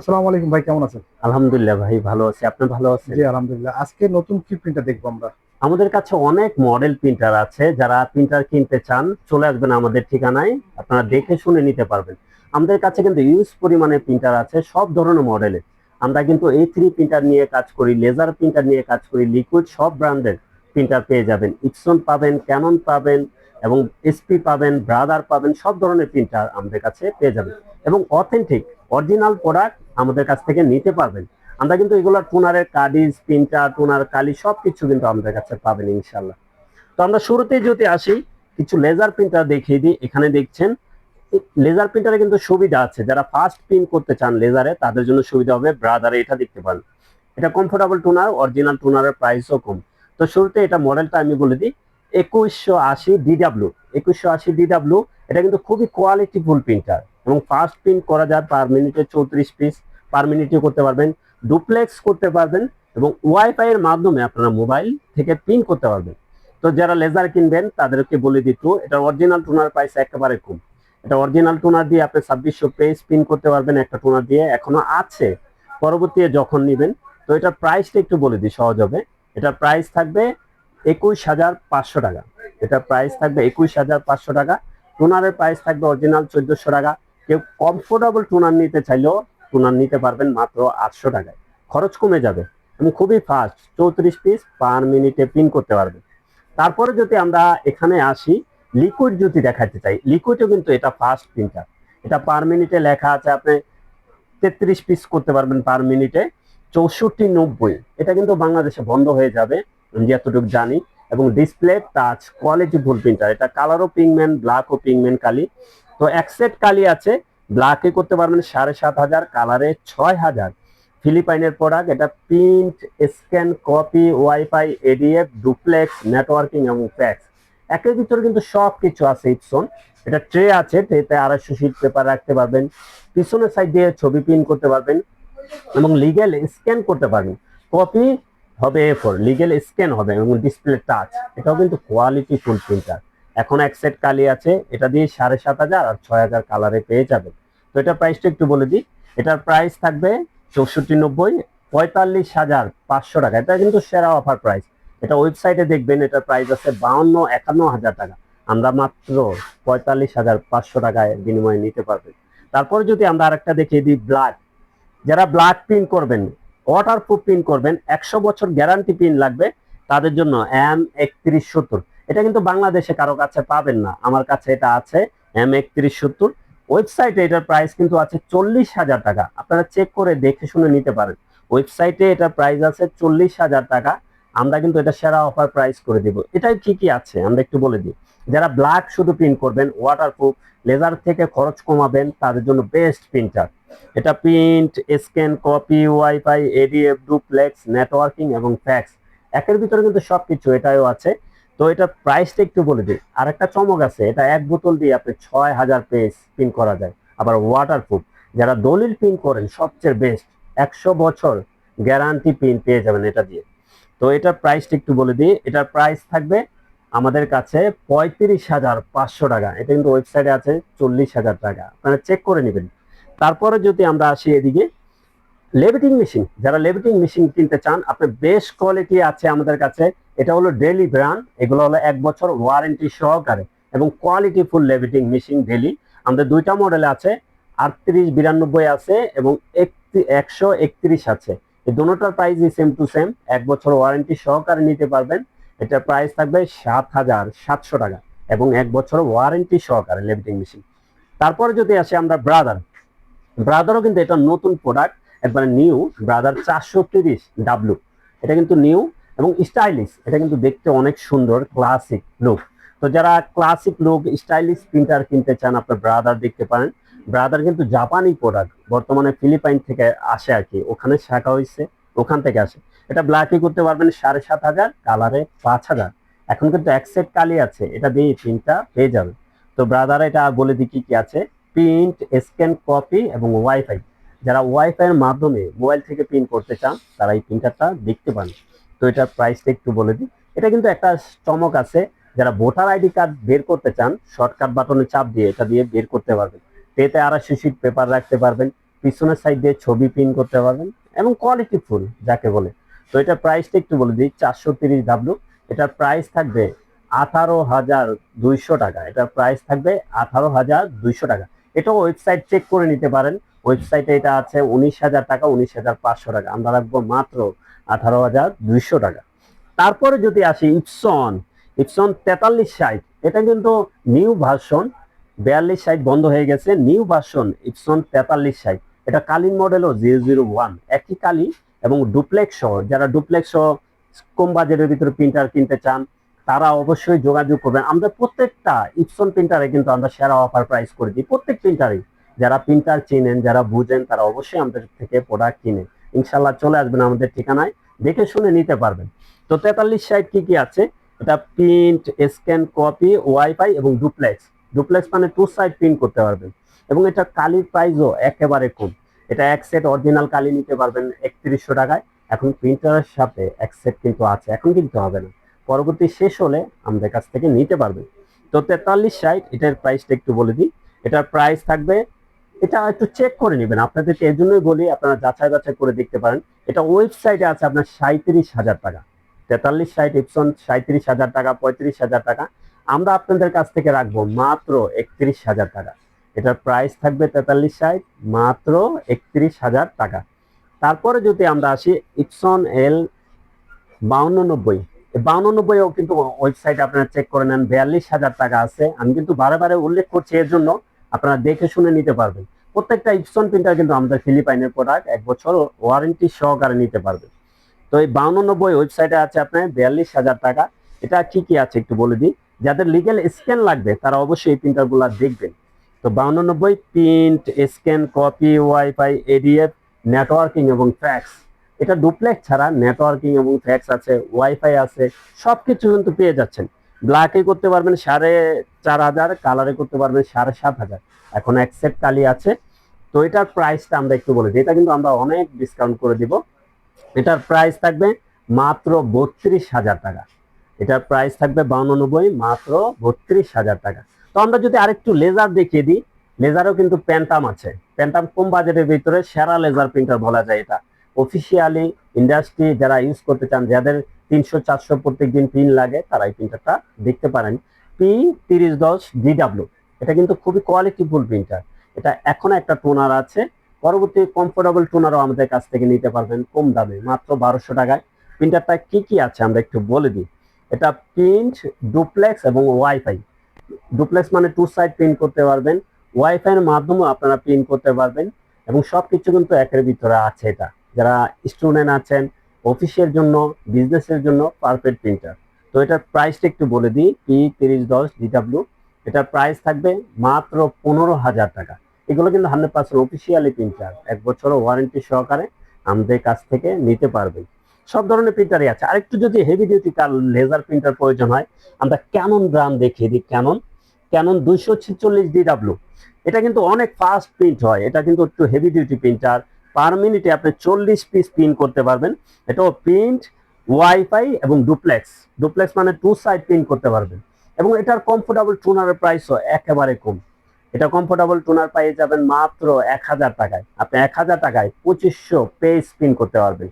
আসসালামু আলাইকুম ভাই, কেমন আছেন? আলহামদুলিল্লাহ ভাই, ভালো আছি। আপনি ভালো আছেন? জি আলহামদুলিল্লাহ। আজকে নতুন কি প্রিন্টার দেখবো আমরা? আমাদের কাছে অনেক মডেল প্রিন্টার আছে। যারা প্রিন্টার কিনতে চান চলে আসবেন আমাদের ঠিকানায়, আপনারা দেখে শুনে নিতে পারবেন। আমাদের কাছে কিন্তু ইউজ পরিমাণে প্রিন্টার আছে সব ধরনের মডেলের। আমরা কিন্তু A3 প্রিন্টার নিয়ে কাজ করি, লেজার প্রিন্টার নিয়ে কাজ করি, লিকুইড সব ব্র্যান্ডের প্রিন্টার পেয়ে যাবেন। ইপসন পাবেন, ক্যানন পাবেন, এবং এসপি পাবেন, ব্রাদার পাবেন, সব ধরনের প্রিন্টার আমাদের কাছে পেয়ে যাবেন। এবং অথেন্টিক অরিজিনাল প্রোডাক্ট আমাদের কাছ থেকে নিতে পারবেন। আমরা কিন্তু এগুলো টোনারের কাডিজ, প্রিন্টার, টোনার, কালি সবকিছু কিন্তু আমাদের কাছে পাবেন ইনশাল্লাহ। তো আমরা শুরুতেই যদি আসি, কিছু লেজার প্রিন্টার দেখিয়ে দিই। এখানে দেখছেন লেজার প্রিন্টারে কিন্তু সুবিধা আছে। যারা ফাস্ট প্রিন্ট করতে চান লেজারে, তাদের জন্য সুবিধা হবে। ব্রাদারে এটা দেখতে পান, এটা কমফোর্টেবল টোনার, অরিজিনাল টোনারের প্রাইসও কম। তো শুরুতে এটা মডেলটা আমি বলে দিই, 2180 DW। 2180 DW এটা কিন্তু খুবই কোয়ালিটিফুল প্রিন্টার, এবং ফাস্ট প্রিন্ট করা যায় পার মিনিটে 34 পিস পার মিনিটে করতে পারবেন। ডুপ্লেক্স করতে পারবেন, এবং ওয়াইফাই এর মাধ্যমে আপনারা মোবাইল থেকে প্রিন্ট করতে পারবেন। তো যারা লেজার কিনবেন তাদেরকে বলে দিত, এটা অরিজিনাল টোনার প্রাইস একেবারে কম। এটা অরিজিনাল টোনার দিয়ে আপনি 2600 পেজ প্রিন্ট করতে পারবেন একটা টোনার দিয়ে, এখনো আছে। পরবর্তীতে যখন নেবেন, তো এটার প্রাইসটা একটু বলে দিই সহজ হবে। এটার প্রাইস থাকবে 21,500 টাকা। এটার প্রাইস থাকবে 21,500 টাকা। টোনারের প্রাইস থাকবে অরিজিনাল 1400 টাকা। কেউ কমফোর্টেবল টোনার নিতে চাইলেও টোনার নিতে পারবেন মাত্র 800 টাকায়। খরচ কমে যাবে, এবং খুবই ফাস্ট, 34 পিস পার মিনিটে প্রিন্ট করতে পারবেন। তারপরে যদি আমরা এখানে আসি, লিকুইড যদি দেখাতে চাই, লিকুইডও কিন্তু এটা ফাস্ট প্রিন্টার। এটা পার মিনিটে লেখা আছে আপনি 33 পিস করতে পারবেন পার মিনিটে। 6490 এটা কিন্তু বাংলাদেশে বন্ধ হয়ে যাবে, আমি যতটুকু জানি। এবং display touch quality full printer. এটা কালারও পিগমেন্ট, ব্ল্যাক ও পিগমেন্ট কালি। তো এক সেট কালি আছে, ব্ল্যাকে করতে পারবেন 7,500, কালারে 6,000। ফিলিপাইনের প্রোডাক্ট। এটা print, scan, copy, wifi, ADF, duplex, networking এবং ফ্যাক্স, একের ভিতরে কিন্তু সব কিছু আছে ইপসন। এটা ট্রে আছে, ট্রেতে 250 শিট পেপার রাখতে পারবেন। পিছনের সাইড দিয়ে ছবি প্রিন্ট করতে পারবেন, এবং লিগেল স্ক্যান করতে পারবেন। কপি হবে A4, লিগেল স্ক্যান হবে, এবং ডিসপ্লে টাচ। এটাও কিন্তু কোয়ালিটি ফুল প্রিন্টার। এখন এক সেট কালি আছে, এটা দিয়ে 7,500 আর 6,000 কালারে পেয়ে যাবেন। তো এটার প্রাইসটা একটু বলে দিই। এটার প্রাইস থাকবে 6490, 45,500 টাকা। এটা কিন্তু সেরা অফার প্রাইস। এটা ওয়েবসাইটে দেখবেন, এটার প্রাইস আছে 52-51 হাজার টাকা। আমরা মাত্র 45,500 টাকায় বিনিময়ে নিতে পারবেন। তারপরে যদি আমরা আরেকটা দেখিয়ে দিই, ব্ল্যাক। যারা ব্ল্যাক প্রিন্ট করবেন, ওয়াটার প্রুফ প্রিন্ট করবেন, 100 বছর গ্যারান্টি প্রিন্ট লাগবে, তাদের জন্য M3170। এটা কিন্তু বাংলাদেশে কারো কাছে পাবেন না, আমার কাছে এটা আছে। M3170 ওয়েবসাইটে এটার প্রাইস কিন্তু আছে 40,000 টাকা। আপনারা চেক করে দেখে শুনে নিতে পারেন। ওয়েবসাইটে এটার প্রাইস আছে 40,000 টাকা। আমরা কিন্তু এটা সেরা অফার প্রাইস করে দিব। এটাই কি কি আছে আমরা একটু বলে দিই। যারা ব্ল্যাক শুধু প্রিন্ট করবেন, ওয়াটার প্রুফ, লেজার থেকে খরচ কমাবেন, তাদের জন্য বেস্ট প্রিন্টার। এটা print, scan, copy, wifi, ADF, duplex, networking এবং ফ্যাক্স, একের ভিতরে কিন্তু সবকিছু এটাও আছে। তো এটা প্রাইসটা একটু বলে দিই। আর একটা চমক আছে, এটা এক বোতল দিয়ে আপনি 6,000 পেজ প্রিন্ট করা যায়। আবার ওয়াটারপ্রুফ, যারা দলিল প্রিন্ট করেন, সবচেয়ে বেস্ট, 100 বছর গ্যারান্টি প্রিন্ট পেয়ে যাবেন এটা দিয়ে। তো এটার প্রাইসটা একটু বলে দিই। এটার প্রাইস থাকবে আমাদের কাছে 35,500 টাকা। এটা কিন্তু ওয়েবসাইটে আছে 40,000 টাকা, আপনারা চেক করে নেবেন। তারপরে যদি আমরা আসি এদিকে, লেভিটিং মেশিন, যারা লেভিটিং মেশিন কিনতে চান, আপনার বেস্ট কোয়ালিটি আছে আমাদের কাছে। এটা হলো ডেলি ব্র্যান্ড, এগুলো হলো 1 বছর ওয়ারেন্টি সহকারে, এবং কোয়ালিটি ফুল লেভিটিং মেশিন ডেলি। আমাদের দুইটা মডেল আছে, 3892 আছে, এবং 131 আছে। এই দুটোটার প্রাইসই সেম টু সেম, 1 বছর ওয়ারেন্টি সহকারে নিতে পারবেন। এটার প্রাইস থাকবে 7,700 টাকা, এবং 1 বছর ওয়ারেন্টি সহকারে লেভিটিং মেশিন। তারপরে যদি আসি আমরা ব্রাদার, ব্রাদারও কিন্তু এটা নতুন প্রোডাক্ট, একবারে নিউ। ব্রাদার 430W, এটা কিন্তু নিউ এবং স্টাইলিশ। এটা কিন্তু দেখতে অনেক সুন্দর, ক্লাসিক লুক। তো যারা ক্লাসিক লুক, স্টাইলিশ প্রিন্টার কিনতে চান, আপনার ব্রাদার দেখতে পারেন। ব্রাদার কিন্তু জাপানি প্রোডাক্ট, বর্তমানে ফিলিপাইন থেকে আসে আর কি, ওখানে শাখা হয়েছে, ওখান থেকে আসে। এটা ব্ল্যাকে করতে পারবেন 7,500, কালারে 5,000। এখন কিন্তু এক সেট কালি আছে, এটা দিয়ে প্রিন্টটা পেয়ে যাবে। তো ব্রাদার এটা বলে দিই কি কি আছে। প্রিন্ট, স্ক্যান, কপি এবং ওয়াইফাই। যারা ওয়াইফাই এর মাধ্যমে মোবাইল থেকে প্রিন্ট করতে চান, তারা এই প্রিন্টারটা দেখতে পান। তো এটার প্রাইসটা একটু বলে দিই। এটা কিন্তু একটা চমক আছে, যারা ভোটার আইডি কার্ড বের করতে চান, শর্টকাট বাটনে চাপ দিয়ে এটা দিয়ে বের করতে পারবেন। এতে 250 শিট পেপার রাখতে পারবেন। পিছনের সাইড দিয়ে ছবি প্রিন্ট করতে পারবেন এবং কোয়ালিটি ফুল যাকে বলে। তো এটার প্রাইসটা একটু বলে দিই, 430W। এটার প্রাইস থাকবে 18,200 টাকা। এটার প্রাইস থাকবে 18,200 টাকা। এটা ওয়েবসাইট চেক করে নিতে পারেন, ওয়েবসাইটে এটা আছে 19,000 টাকা, 19,500 টাকা। আমরা রাখবো মাত্র 18,200 টাকা। তারপরে যদি আসি ইপসন, ইপসন 4360, এটা কিন্তু নিউ ভার্সন। 4260 বন্ধ হয়ে গেছে, নিউ ভার্সন ইপসন 4360। এটা কালিন মডেলও 001, একই কালি এবং ডুপ্লেক্স সহ। যারা ডুপ্লেক্স সহ কম বাজেটের ভিতরে প্রিন্টার কিনতে চান তারা অবশ্যই যোগাযোগ করবেন। আমরা প্রত্যেকটা ইপসন প্রিন্টারে কিন্তু আমরা সেরা অফার প্রাইস করে দিই, প্রত্যেক প্রিন্টারে। যারা প্রিন্টার চিনেন, যারা বুঝেন, তারা অবশ্যই আমাদের থেকে প্রোডাক্ট কিনে ইনশাল্লাহ চলে আসবেন আমাদের ঠিকানায়, দেখে শুনে নিতে পারবেন। তো 4360 কি কি আছে? এটা প্রিন্ট, স্ক্যান, কপি, ওয়াইফাই এবং ডুপ্লেক্স। ডুপ্লেক্স মানে 2 সাইড প্রিন্ট করতে পারবেন এবং এটা কালির প্রাইসও একেবারে কম। এটা এক সেট অরিজিনাল কালি নিতে পারবেন 3100 টাকায়। এখন প্রিন্টারের সাথে এক সেট কিন্তু আছে, এখন কিনতে হবে না, পরবর্তী শেষ হলে আমাদের কাছ থেকে নিতে পারবেন। তো 4360 এটার প্রাইসটা একটু বলে দিই। এটার প্রাইস থাকবে, এটা একটু চেক করে নেবেন, আপনাদেরকে এই জন্যই বলি আপনারা যাচাই বাছাই করে দেখতে পারেন। এটা ওয়েবসাইটে আছে আপনার 37,000 টাকা। 4360 ইপসন 37,000 টাকা, 35,000 টাকা। আমরা আপনাদের কাছ থেকে রাখবো মাত্র 31,000 টাকা। এটার প্রাইস থাকবে 4360 মাত্র 31,000 টাকা। তারপরে যদি আমরা আসি ইপসন এল 5290, 5290ও কিন্তু ওয়েবসাইটে আপনারা চেক করে নেন, 42,000 টাকা আছে। আমি কিন্তু বারে বারে উল্লেখ করছি এর জন্য আপনারা দেখে শুনে নিতে পারবেন। প্রত্যেকটা ইপসন প্রিন্টার কিন্তু আমাদের ফিলিপাইনের প্রোডাক্ট, 1 বছর ওয়ারেন্টি সহকারে নিতে পারবেন। তো এই 5290 ওয়েবসাইটে আছে আপনার 42,000 টাকা। এটা কি কি আছে একটু বলে দিই, যাদের লিগেল স্ক্যান লাগবে তারা অবশ্যই এই প্রিন্টারগুলো দেখবেন। তো 5290 print, scan, copy, wifi, ADF, networking এবং ফ্যাক্স। এটা ডুপ্লেক্স ছাড়া নেটওয়ার্কিং এবং ফ্যাক্স আছে, ওয়াইফাই আছে, সবকিছু কিন্তু পেয়ে যাচ্ছেন। ব্ল্যাকে করতে পারবেন 4,500, কালারে করতে পারবেন 7,500। এখন এক সেট কালি আছে। তো এটার প্রাইসটা আমরা একটু বলে দিই, এটা কিন্তু আমরা অনেক ডিসকাউন্ট করে দিব। এটার প্রাইস থাকবে মাত্র 32,000 টাকা। এটার প্রাইস থাকবে 5290 মাত্র 32,000 টাকা। তো আমরা যদি আরেকটু লেজার দেখিয়ে দিই, লেজারও কিন্তু প্যান্টাম আছে। প্যান্টাম কম বাজেটের ভিতরে সেরা লেজার প্রিন্টার বলা যায় এটা। অফিসিয়ালি ইন্ডাস্ট্রি যারা ইউজ করতে চান, যাদের 300-400 প্রত্যেক দিন প্রিন্ট লাগে, তারা এই প্রিন্টারটা দেখতে পারেন। P3010GW, এটা কিন্তু খুবই কোয়ালিটিফুল প্রিন্টার। এটা এখন একটা টোনার আছে, পরবর্তী কমফোর্টেবল টোনারও আমাদের কাছ থেকে নিতে পারবেন কম দামে মাত্র 1200 টাকায়। প্রিন্টারটা কি কি আছে আমরা একটু বলে দিই। এটা প্রিন্ট, ডুপ্লেক্স এবং ওয়াইফাই। ডুপ্লেক্স মানে 2 সাইড প্রিন্ট করতে পারবেন, ওয়াইফাই এর মাধ্যমে আপনারা প্রিন্ট করতে পারবেন এবং সবকিছু কিন্তু একের ভিতরে আছে। এটা যারা স্টুডেন্ট আছেন, অফিসের জন্য, বিজনেসের জন্য পারফেক্ট প্রিন্টার। তো এটার প্রাইসটা একটু বলে দিই, P3010GW। এটার প্রাইস থাকবে মাত্র 15,000 টাকা। এগুলো কিন্তু 100% অফিসিয়ালি প্রিন্টার, 1 বছর ওয়ারেন্টি সহকারে আমাদের কাছ থেকে নিতে পারবেন। সব ধরনের প্রিন্টারই আছে। আরেকটু যদি হেভি ডিউটি লেজার প্রিন্টার প্রয়োজন হয়, আমরা ক্যানন ব্র্যান্ড দেখিয়ে দিই। Canon, Canon 246DW। এটা কিন্তু অনেক ফাস্ট প্রিন্ট হয়, এটা কিন্তু একটু হেভি ডিউটি প্রিন্টার। পার মিনিটে আপনি 40 পিস প্রিন্ট করতে পারবেন। এটাও প্রিন্ট, ওয়াইফাই এবং ডুপ্লেক্স। ডুপ্লেক্স মানে 2 সাইড প্রিন্ট করতে পারবেন এবং এটার কমফোর্টেবল টোনারের প্রাইসও একেবারে কম। এটা কমফোর্টেবল টোনার পেয়ে যাবেন মাত্র 1,000 টাকায়। আপনি 1,000 টাকায় 2500 পেজ প্রিন্ট করতে পারবেন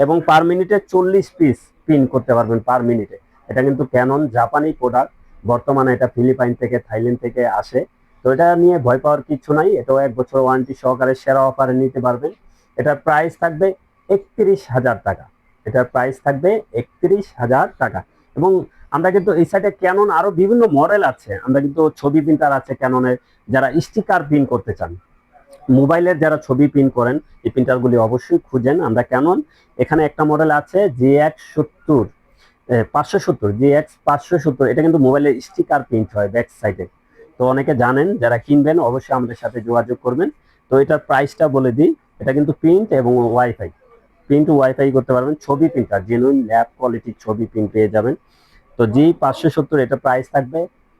এবং পার মিনিটে 40 পিস প্রিন্ট করতে পারবেন পার মিনিটে। এটা কিন্তু ক্যানন জাপানি প্রোডাক্ট, বর্তমানে এটা ফিলিপাইন থেকে, থাইল্যান্ড থেকে আসে। তো এটা নিয়ে ভয় পাওয়ার কিছু নাই, এটাও 1 বছর ওয়ারেন্টি সহকারে সেরা অফারে নিতে পারবেন। এটার প্রাইস থাকবে 31,000 টাকা। এটার প্রাইস থাকবে 31,000 টাকা। এবং আমরা কিন্তু এই সাইডে ক্যানন আরো বিভিন্ন মডেল আছে, আমরা কিন্তু ছবি প্রিন্টার আছে ক্যাননের, যারা স্টিকার প্রিন্ট করতে চান, মোবাইলের যারা ছবি প্রিন্ট করেন, এই প্রিন্টারগুলি অবশ্যই খুঁজেন। আমরা ক্যানন, এখানে একটা মডেল আছে GX70, 570, GX570। এটা কিন্তু মোবাইলের স্টিকার প্রিন্ট হয় ব্যাক সাইডে। তো অনেকে জানেন, যারা কিনবেন অবশ্যই আমাদের সাথে যোগাযোগ করবেন। তো এটার প্রাইসটা বলে দিই, এটা কিন্তু প্রিন্ট এবং ওয়াইফাই, প্রিন্ট ওয়াইফাই করতে পারবেন। ছবি প্রিন্টার, জেনুইন ল্যাব কোয়ালিটির ছবি প্রিন্ট পেয়ে যাবেন। তো G570 এটা প্রাইস থাকবে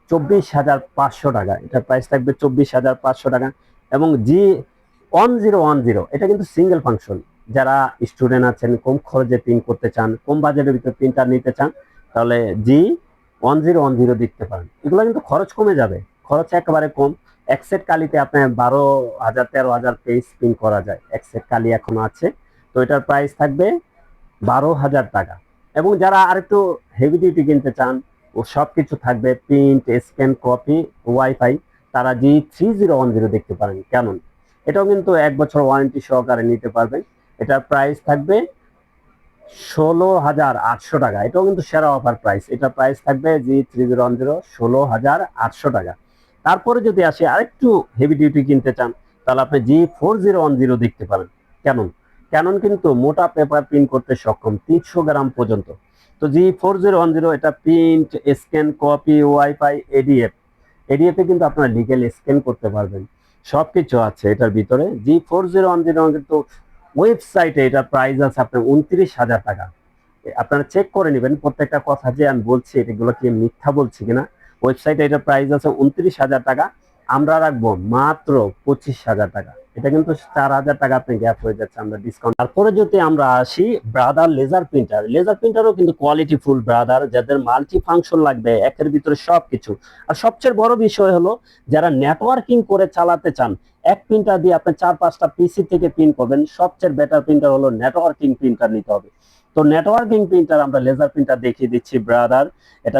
24,500 টাকা। এটা প্রাইস থাকবে 24,500 টাকা। এবং G1010 এটা কিন্তু সিঙ্গেল ফাংশন, যারা স্টুডেন্ট আছেন, কম খরচে প্রিন্ট করতে চান, কম বাজেটের ভিতরে প্রিন্টার নিতে চান, তাহলে G1010 দেখতে পারেন। এগুলো কিন্তু খরচ কমে যাবে, খরচ একেবারে কম। এক সেট কালিতে আপনার 12,000 13,000 পেজ প্রিন্ট করা যায়, এক সেট কালি এখনো আছে। তো এটার প্রাইস থাকবে 12,000 টাকা। এবং যারা আরেকটু হেভি ডিউটি কিনতে চান, ও সবকিছু থাকবে, প্রিন্ট, স্ক্যান, কপি, ওয়াইফাই, তারা G3010 দেখতে পারেন কেমন। এটাও কিন্তু 1 বছর ওয়ারেন্টি সহকারে নিতে পারবেন। এটার প্রাইস থাকবে 16,800 টাকা। এটাও কিন্তু সেরা অফার প্রাইস। এটার প্রাইস থাকবে G3010 16,800 টাকা। তারপরে যদি আসে আরেকটু হেভি ডিউটি কিনতে চান, তাহলে আপনি G4010 দেখতে পারেন কেমন। ক্যানন কিন্তু মোটা পেপার প্রিন্ট করতে সক্ষম 300 গ্রাম পর্যন্ত। তো G4010 এটা print, scan, copy, wifi, ADF এ কিন্তু আপনারা লিগেল স্ক্যান করতে পারবেন, সবকিছু আছে এটার ভিতরে। G4010 কিন্তু ওয়েবসাইটে এটা প্রাইস আছে আপনার 29,000 টাকা। আপনারা চেক করে নেবেন প্রত্যেকটা কথা যে আমি বলছি এগুলো কি মিথ্যা বলছি কিনা। ওয়েবসাইটে এটা প্রাইস আছে 29,000 টাকা, আমরা রাখবো মাত্র 25,000 টাকা। এটা কিন্তু 4,000 টাকা আপনি গ্যাপ হয়ে যাচ্ছে আমরা ডিসকাউন্ট। তারপরে যদি আমরা আসি ব্রাদার লেজার প্রিন্টারও কিন্তু কোয়ালিটি ফুল ব্রাদার, যাদের মাল্টি ফাংশন লাগবে, একের ভিতরে সবকিছু। আর সবচেয়ে বড় বিষয় হলো যারা নেটওয়ার্কিং করে চালাতে চান, এক প্রিন্টার দিয়ে আপনি 4-5টা পিসি থেকে প্রিন্ট করবেন, সবচেয়ে বেটার প্রিন্টার হলো নেটওয়ার্কিং প্রিন্টার নিতে হবে। তো নেটওয়ার্কিং প্রিন্টার আমরা লেজার প্রিন্টার দেখিয়ে দিচ্ছি ব্রাদার। এটা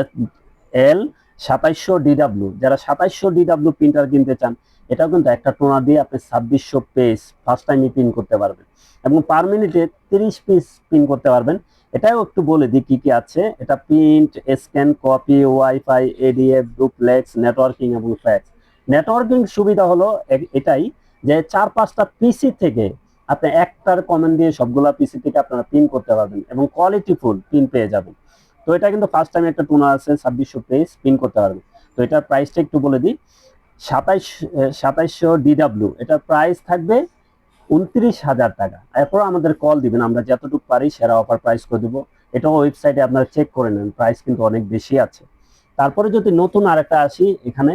L2700DW, যারা 2700DW প্রিন্টার কিনতে চান, এটাও কিন্তু একটা টোনার দিয়ে আপনি 2600 পেজ ফার্স্ট টাইমে প্রিন্ট করতে পারবেন এবং পার মিনিটে 30 পিস প্রিন্ট করতে পারবেন। এটাও একটু বলে দিই কি কি আছে। এটা print, scan, copy, wifi, ADF, duplex, networking এবং ফ্যাক্স। নেটওয়ার্কিং সুবিধা হলো এটাই যে 4-5টা পিসি থেকে আপনি একটার কমেন্ট দিয়ে সবগুলা পিসি থেকে আপনারা প্রিন্ট করতে পারবেন এবং কোয়ালিটি ফুল প্রিন্ট পেয়ে যাবেন। তো এটা কিন্তু ফার্স্ট টাইম একটা টোনার আছে 2600 পেজ প্রিন্ট করতে পারবেন। তো এটার প্রাইসটা একটু বলে দিই। 2700DW এটার প্রাইস থাকবে 29,000 টাকা। এরপর আমাদের কল দিবেন, আমরা যতটুকু পারি সেরা অফার প্রাইস করে দেবো। এটাও ওয়েবসাইটে আপনারা চেক করে নেন, প্রাইস কিন্তু অনেক বেশি আছে। তারপরে যদি নতুন আরেকটা আসি, এখানে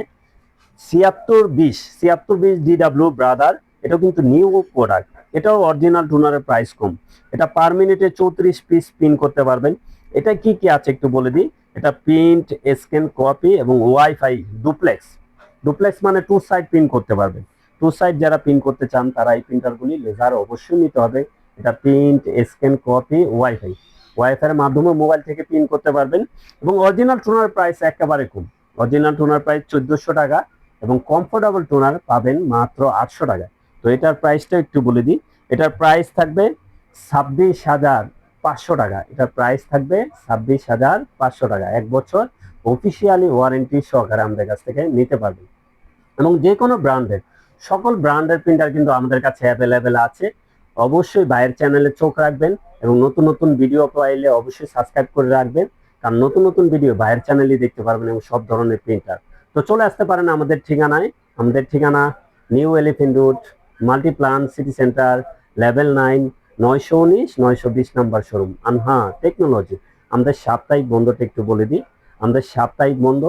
7620DW ব্রাদার, এটাও কিন্তু নিউ প্রোডাক্ট। এটাও অরিজিনাল টোনারের প্রাইস কম। এটা পার মিনিটে 34 পিস প্রিন্ট করতে পারবেন। এটা কি কি আছে একটু বলে দিই। এটা প্রিন্ট, স্ক্যান, কপি এবং ওয়াইফাই, ডুপ্লেক্স মানে 2 সাইড প্রিন্ট করতে পারবেন। 2 সাইড যারা প্রিন্ট করতে চান তারা এই প্রিন্টারগুলি লেজার অবশ্যই নিতে হবে। এটা প্রিন্ট, স্ক্যান, কপি, ওয়াইফাই এর মাধ্যমে মোবাইল থেকে প্রিন্ট করতে পারবেন এবং অরিজিনাল টোনার প্রাইস একেবারে কম। অরিজিনাল টোনার প্রাইস 1400 টাকা এবং কমফোর্টেবল টোনার পাবেন মাত্র 800 টাকা। তো এটার প্রাইসটা একটু বলে দিই। এটার প্রাইস থাকবে 26,500 টাকা। এটার প্রাইস থাকবে 26,500 টাকা। 1 বছর অফিসিয়ালি ওয়ারেন্টি সহকারে আমাদের কাছ থেকে নিতে পারবেন এবং যে কোনো ব্র্যান্ডের, সকল ব্র্যান্ডের প্রিন্টার কিন্তু আমাদের কাছে অ্যাভেলেবেল আছে। অবশ্যই বাইরের চ্যানেলে চোখ রাখবেন এবং নতুন নতুন ভিডিও পাইলে অবশ্যই সাবস্ক্রাইব করে রাখবেন, কারণ নতুন নতুন ভিডিও বাইরের চ্যানেলেই দেখতে পারবেন এবং সব ধরনের প্রিন্টার। তো চলে আসতে পারেন আমাদের ঠিকানায়। আমাদের ঠিকানা new elephant road, Multiplan city centre, level 9, 919 920 number showroom, আনহা টেকনোলজি। আমাদের সাপ্তাহিক বন্ধটা একটু বলে দিই। আমাদের সাপ্তাহিক বন্ধ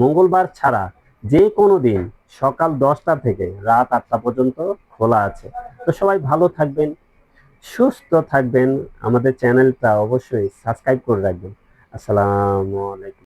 মঙ্গলবার ছাড়া যে কোনো দিন সকাল 10টা থেকে রাত 8টা পর্যন্ত খোলা আছে। তো সবাই ভালো থাকবেন, সুস্থ থাকবেন, আমাদের চ্যানেলটা অবশ্যই সাবস্ক্রাইব করে রাখবেন। আসসালামু আলাইকুম।